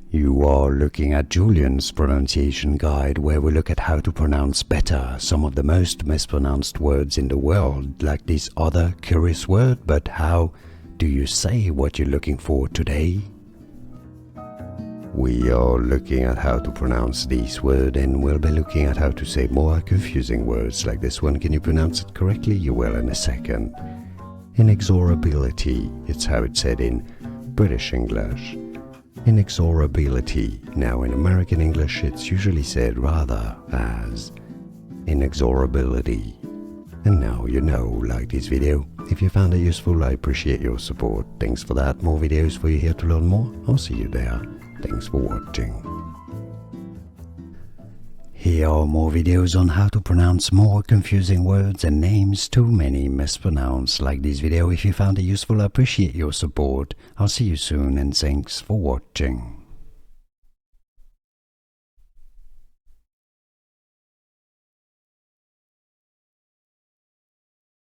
You are looking at Julian's pronunciation guide, where we look at how to pronounce better some of the most mispronounced words in the world, like this other curious word. But how do you say what you're looking for today? We are looking at how to pronounce this word, and we'll be looking at how to say more confusing words like this one. Can you pronounce it correctly? You will in a second. Inexorability, it's how it's said in British English. Inexorability. Now in American English it's usually said rather as inexorability. And now you know. Like this video. If you found it useful, I appreciate your support. Thanks for that. More videos for you here to learn more. I'll see you there. Thanks for watching. Here are more videos on how to pronounce more confusing words and names too many mispronounced. Like this video. If you found it useful, I appreciate your support. I'll see you soon, and thanks for watching.